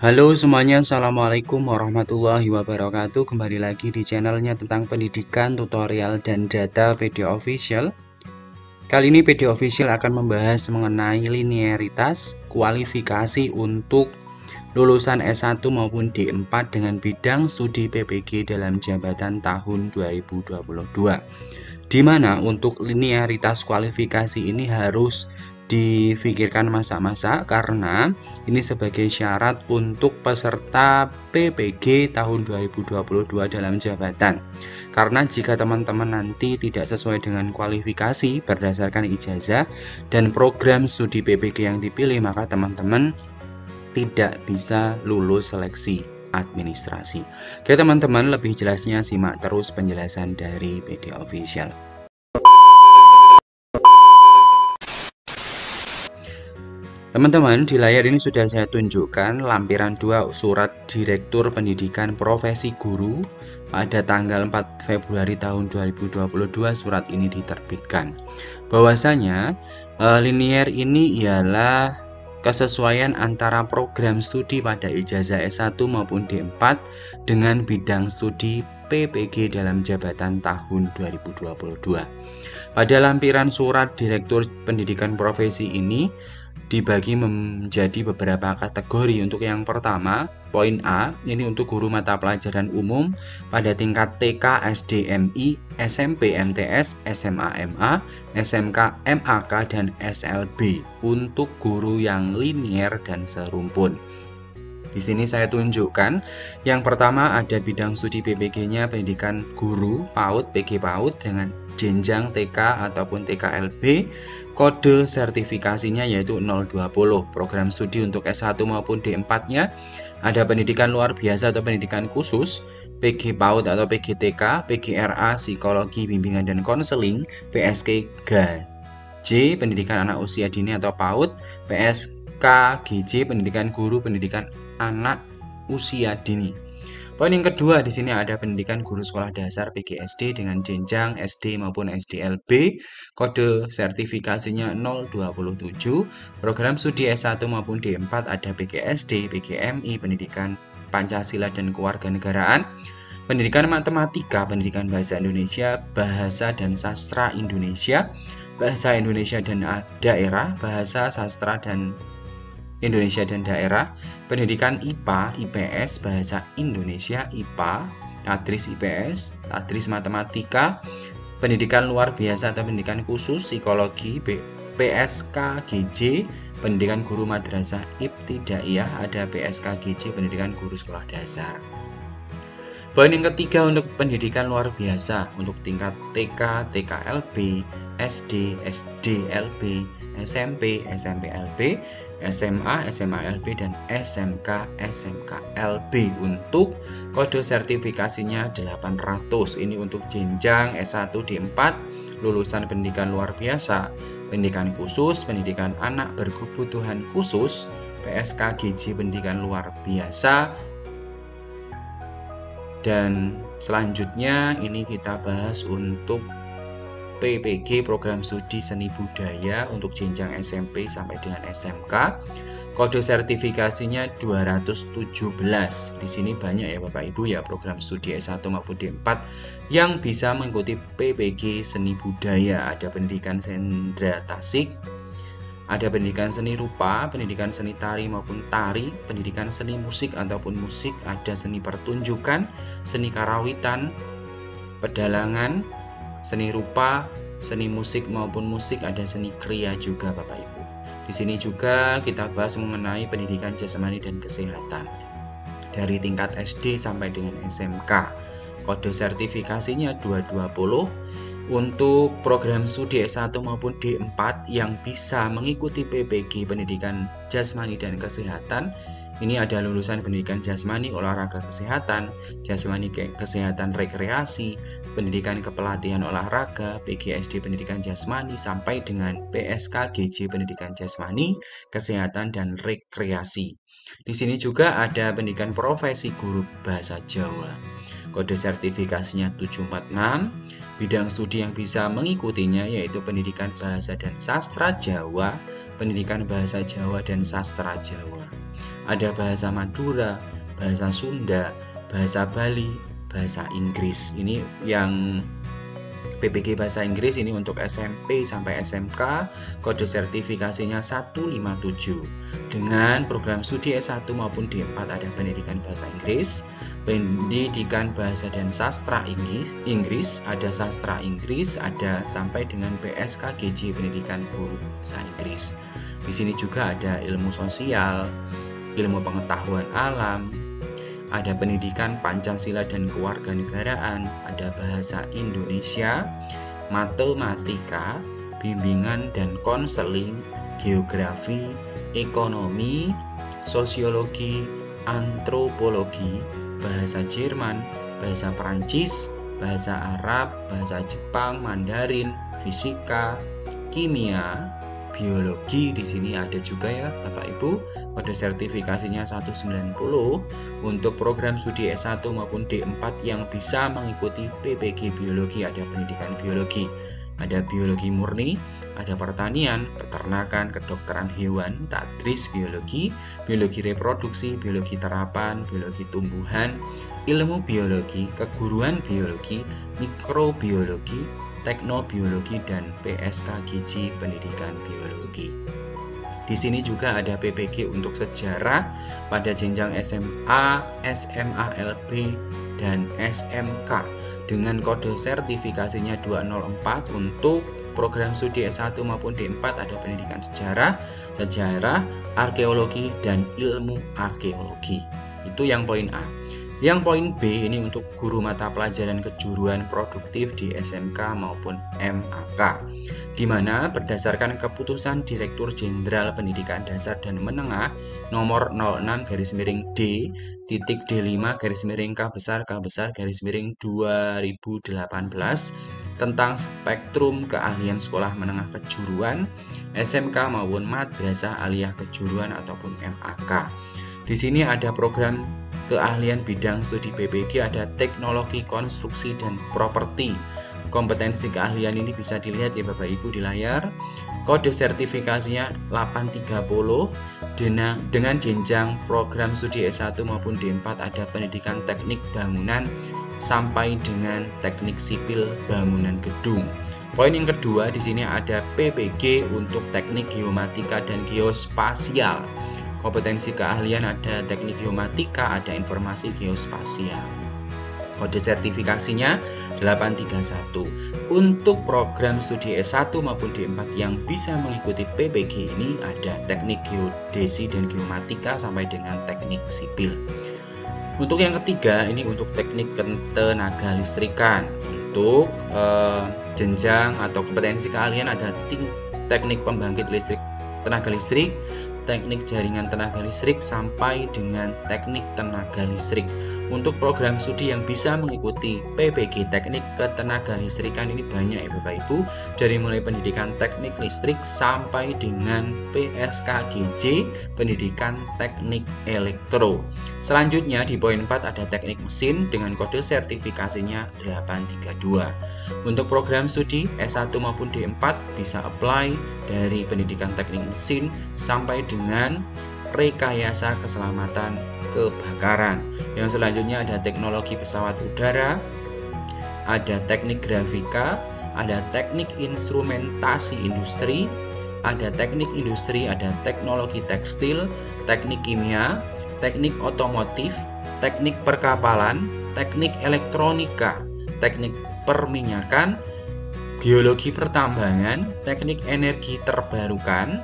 Halo semuanya, Assalamualaikum warahmatullahi wabarakatuh. Kembali lagi di channelnya tentang pendidikan, tutorial, dan data PD Official. Kali ini PD Official akan membahas mengenai linearitas kualifikasi untuk lulusan S1 maupun D4 dengan bidang studi PPG dalam jabatan tahun 2022. Di mana untuk linearitas kualifikasi ini harus difikirkan masa-masa karena ini sebagai syarat untuk peserta PPG tahun 2022 dalam jabatan. Karena jika teman-teman nanti tidak sesuai dengan kualifikasi berdasarkan ijazah dan program studi PPG yang dipilih, maka teman-teman tidak bisa lulus seleksi administrasi. Oke teman-teman, lebih jelasnya simak terus penjelasan dari PD Official. Teman-teman, di layar ini sudah saya tunjukkan lampiran 2 surat Direktur Pendidikan Profesi Guru pada tanggal 4 Februari tahun 2022 surat ini diterbitkan. Bahwasanya linier ini ialah kesesuaian antara program studi pada ijazah S1 maupun D4 dengan bidang studi PPG dalam jabatan tahun 2022. Pada lampiran surat Direktur Pendidikan Profesi ini dibagi menjadi beberapa kategori. Untuk yang pertama, poin A, ini untuk guru mata pelajaran umum pada tingkat TK, SD, MI, SMP, MTS, SMA, MA, SMK, MAK, dan SLB untuk guru yang linier dan serumpun. Di sini saya tunjukkan yang pertama ada bidang studi PPG-nya pendidikan guru PAUD, PG PAUD dengan jenjang TK ataupun TKLB. Kode sertifikasinya yaitu 020. Program studi untuk S1 maupun D4-nya ada pendidikan luar biasa atau pendidikan khusus, PG PAUD atau PGTK, PGRA, psikologi, bimbingan dan konseling, PSK-GJ, pendidikan anak usia dini atau PAUD, PSK-GJ, pendidikan guru, pendidikan anak usia dini. Poin yang kedua, di sini ada pendidikan guru sekolah dasar PGSD dengan jenjang SD maupun SDLB, kode sertifikasinya 027. Program studi S1 maupun D4 ada PGSD, PGMI, pendidikan Pancasila dan Kewarganegaraan, pendidikan matematika, pendidikan bahasa Indonesia, bahasa dan sastra Indonesia, bahasa Indonesia dan daerah, bahasa sastra dan Indonesia dan daerah, pendidikan IPA, IPS, bahasa Indonesia, IPA, tadris IPS, tadris matematika, pendidikan luar biasa atau pendidikan khusus, psikologi, PSK-GJ, pendidikan guru madrasah ibtidaiyah, ada PSK-GJ, pendidikan guru sekolah dasar. Poin yang ketiga untuk pendidikan luar biasa untuk tingkat TK, TKLB, SD, SDLB, SMP, SMPLB, SMA, SMALB, dan SMK, SMKLB untuk kode sertifikasinya 800. Ini untuk jenjang S1 D4, lulusan pendidikan luar biasa, pendidikan khusus, pendidikan anak berkebutuhan khusus, PSK-GJ pendidikan luar biasa. Dan selanjutnya ini kita bahas untuk PPG program studi seni budaya untuk jenjang SMP sampai dengan SMK. Kode sertifikasinya 217. Di sini banyak ya Bapak Ibu ya program studi S1 maupun D4 yang bisa mengikuti PPG seni budaya. Ada pendidikan sendra tasik, ada pendidikan seni rupa, pendidikan seni tari maupun tari, pendidikan seni musik ataupun musik, ada seni pertunjukan, seni karawitan, pedalangan, seni rupa, seni musik maupun musik, ada seni kriya juga Bapak Ibu. Di sini juga kita bahas mengenai pendidikan jasmani dan kesehatan dari tingkat SD sampai dengan SMK. Kode sertifikasinya 220. Untuk program studi S1 maupun D4 yang bisa mengikuti PPG pendidikan jasmani dan kesehatan, ini ada lulusan pendidikan jasmani olahraga kesehatan, jasmani kesehatan rekreasi, pendidikan kepelatihan olahraga, PGSD pendidikan jasmani sampai dengan PSK-GJ pendidikan jasmani, kesehatan dan rekreasi. Di sini juga ada pendidikan profesi guru bahasa Jawa. Kode sertifikasinya 746. Bidang studi yang bisa mengikutinya yaitu pendidikan bahasa dan sastra Jawa, pendidikan bahasa Jawa dan sastra Jawa. Ada bahasa Madura, bahasa Sunda, bahasa Bali, bahasa Inggris. Ini yang PPG bahasa Inggris ini untuk SMP sampai SMK, kode sertifikasinya 157. Dengan program studi S1 maupun D4 ada pendidikan bahasa Inggris, pendidikan bahasa dan sastra Inggris, ada sastra Inggris, ada sampai dengan PSKGJ pendidikan guru bahasa Inggris. Di sini juga ada ilmu sosial, ilmu pengetahuan alam, ada pendidikan Pancasila dan kewarganegaraan, ada bahasa Indonesia, matematika, bimbingan dan konseling, geografi, ekonomi, sosiologi, antropologi, bahasa Jerman, bahasa Perancis, bahasa Arab, bahasa Jepang, Mandarin, fisika, kimia, biologi. Di sini ada juga ya Bapak Ibu, kode sertifikasinya 190 untuk program studi S1 maupun D4 yang bisa mengikuti PPG biologi. Ada pendidikan biologi, ada biologi murni, ada pertanian, peternakan, kedokteran hewan, tadris biologi, biologi reproduksi, biologi terapan, biologi tumbuhan, ilmu biologi, keguruan biologi, mikrobiologi, teknobiologi, dan PSKGJ pendidikan biologi. Di sini juga ada PPG untuk sejarah pada jenjang SMA, SMA LB, dan SMK dengan kode sertifikasinya 204. Untuk program studi S1 maupun D4 ada pendidikan sejarah, arkeologi, dan ilmu arkeologi. Itu yang poin A. Yang poin B ini untuk guru mata pelajaran kejuruan produktif di SMK maupun MAK, di mana berdasarkan keputusan Direktur Jenderal Pendidikan Dasar dan Menengah nomor 06/D-K-K-2018 tentang spektrum keahlian sekolah menengah kejuruan, SMK maupun madrasah aliyah kejuruan ataupun MAK. Di sini ada program keahlian bidang studi PPG, ada teknologi konstruksi dan properti. Kompetensi keahlian ini bisa dilihat ya Bapak Ibu di layar. Kode sertifikasinya 830. Dengan jenjang program studi S1 maupun D4 ada pendidikan teknik bangunan sampai dengan teknik sipil bangunan gedung. Poin yang kedua di sini ada PPG untuk teknik geomatika dan geospasial. Kompetensi keahlian ada teknik geomatika, ada informasi geospasial. Kode sertifikasinya 831. Untuk program studi S1 maupun D4 yang bisa mengikuti PPG ini ada teknik geodesi dan geomatika sampai dengan teknik sipil. Untuk yang ketiga ini untuk teknik ketenaga listrikan. Untuk jenjang atau kompetensi keahlian ada teknik pembangkit listrik, tenaga listrik, teknik jaringan tenaga listrik sampai dengan teknik tenaga listrik. Untuk program studi yang bisa mengikuti PPG teknik ketenaga listrikan ini banyak ya Bapak Ibu, dari mulai pendidikan teknik listrik sampai dengan PSKGJ pendidikan teknik elektro. Selanjutnya di poin 4 ada teknik mesin dengan kode sertifikasinya 832. Untuk program studi S1 maupun D4 bisa apply dari pendidikan teknik mesin sampai dengan rekayasa keselamatan kebakaran. Yang selanjutnya ada teknologi pesawat udara, ada teknik grafika, ada teknik instrumentasi industri, ada teknik industri, ada teknologi tekstil, teknik kimia, teknik otomotif, teknik perkapalan, teknik elektronika, teknik perminyakan, geologi pertambangan, teknik energi terbarukan,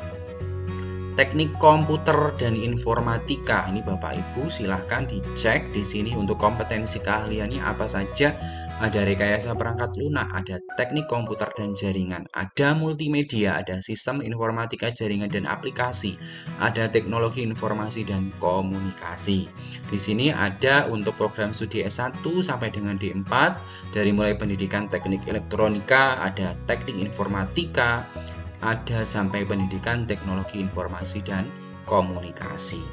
teknik komputer dan informatika. Ini Bapak Ibu silahkan dicek di sini untuk kompetensi keahliannya apa saja. Ada rekayasa perangkat lunak, ada teknik komputer dan jaringan, ada multimedia, ada sistem informatika jaringan dan aplikasi, ada teknologi informasi dan komunikasi. Di sini ada untuk program studi S1 sampai dengan D4 dari mulai pendidikan teknik elektronika, ada teknik informatika, ada sampai pendidikan teknologi informasi dan komunikasi.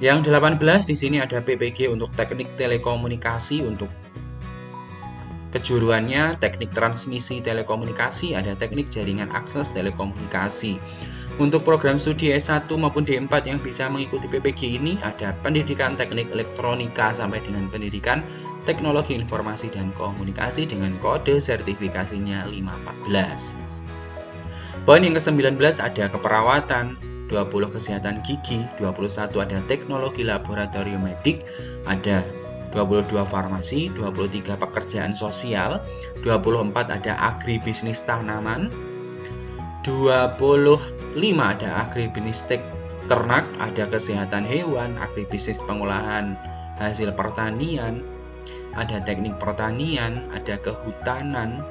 Yang 18 di sini ada PPG untuk teknik telekomunikasi. Untuk kejuruannya teknik transmisi telekomunikasi, ada teknik jaringan akses telekomunikasi. Untuk program studi S1 maupun D4 yang bisa mengikuti PPG ini ada pendidikan teknik elektronika sampai dengan pendidikan teknologi informasi dan komunikasi dengan kode sertifikasinya 514. Poin yang ke-19 ada keperawatan, 20 kesehatan gigi, 21 ada teknologi laboratorium medik, ada 22 farmasi, 23 pekerjaan sosial, 24 ada agribisnis tanaman, 25 ada agribisnis ternak, ada kesehatan hewan, agribisnis pengolahan hasil pertanian, ada teknik pertanian, ada kehutanan,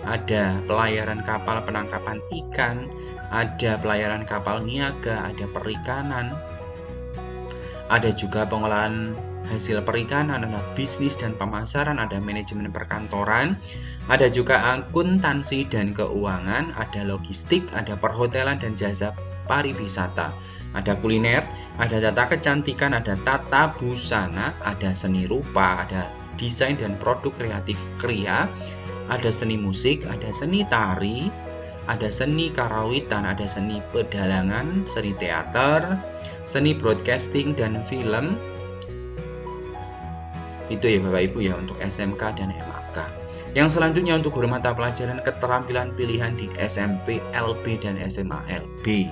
ada pelayaran kapal penangkapan ikan, ada pelayaran kapal niaga, ada perikanan, ada juga pengolahan hasil perikanan, ada bisnis dan pemasaran, ada manajemen perkantoran, ada juga akuntansi dan keuangan, ada logistik, ada perhotelan dan jasa pariwisata, ada kuliner, ada tata kecantikan, ada tata busana, ada seni rupa, ada desain dan produk kreatif kria, ada seni musik, ada seni tari, ada seni karawitan, ada seni pedalangan, seni teater, seni broadcasting dan film. Itu ya Bapak Ibu ya untuk SMK dan MAK. Yang selanjutnya untuk guru mata pelajaran keterampilan pilihan di SMP LB dan SMA LB.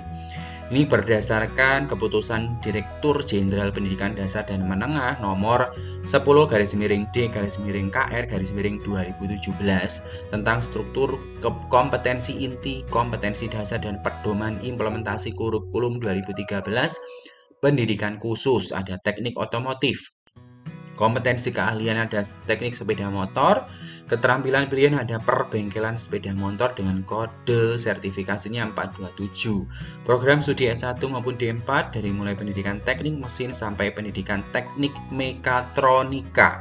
Ini berdasarkan keputusan Direktur Jenderal Pendidikan Dasar dan Menengah nomor 10/D-KR-2017 tentang struktur kompetensi inti, kompetensi dasar dan pedoman implementasi kurikulum 2013 pendidikan khusus. Ada teknik otomotif, kompetensi keahlian ada teknik sepeda motor, keterampilan pilihan ada perbengkelan sepeda motor dengan kode sertifikasinya 427. Program studi S1 maupun D4 dari mulai pendidikan teknik mesin sampai pendidikan teknik mekatronika.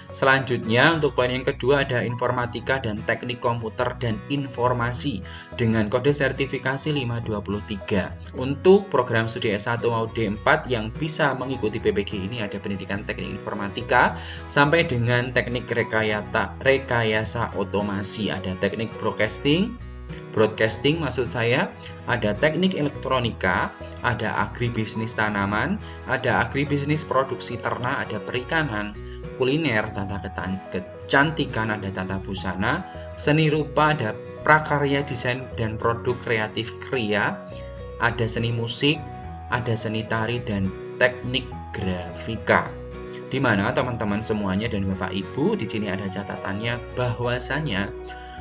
Selanjutnya untuk poin yang kedua ada informatika dan teknik komputer dan informasi dengan kode sertifikasi 523. Untuk program studi S1 maupun D4 yang bisa mengikuti PPG ini ada pendidikan teknik informatika sampai dengan teknik rekayasa otomasi, ada teknik broadcasting maksud saya, ada teknik elektronika, ada agribisnis tanaman, ada agribisnis produksi ternak, ada perikanan, kuliner, tata kecantikan, ada tata busana, seni rupa, ada prakarya desain dan produk kreatif kria, ada seni musik, ada seni tari dan teknik grafika. Di mana teman-teman semuanya dan Bapak Ibu di sini ada catatannya bahwasanya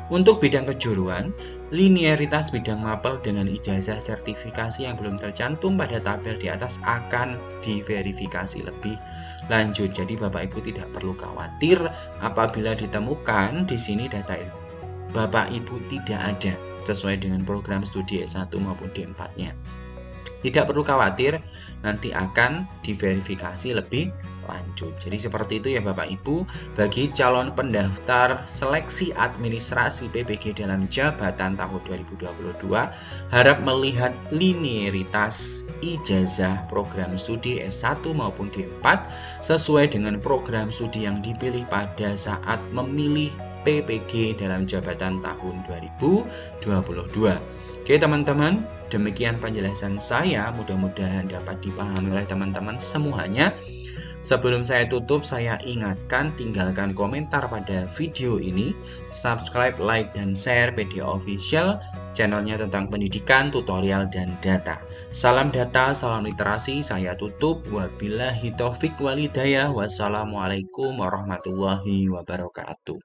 untuk bidang kejuruan, linearitas bidang mapel dengan ijazah sertifikasi yang belum tercantum pada tabel di atas akan diverifikasi lebih lanjut. Jadi Bapak Ibu tidak perlu khawatir apabila ditemukan di sini data Bapak Ibu tidak ada sesuai dengan program studi S1 maupun D4-nya. Tidak perlu khawatir, nanti akan diverifikasi lebih lanjut. Jadi seperti itu ya Bapak Ibu, bagi calon pendaftar seleksi administrasi PPG dalam jabatan tahun 2022, harap melihat linearitas ijazah program studi S1 maupun D4 sesuai dengan program studi yang dipilih pada saat memilih PPG dalam jabatan tahun 2022. Oke teman-teman, demikian penjelasan saya, mudah-mudahan dapat dipahami oleh teman-teman semuanya. Sebelum saya tutup, saya ingatkan tinggalkan komentar pada video ini, subscribe, like, dan share PD Official, channelnya tentang pendidikan, tutorial, dan data. Salam data, salam literasi, saya tutup. Wabillahi taufik walhidayah, wassalamualaikum warahmatullahi wabarakatuh.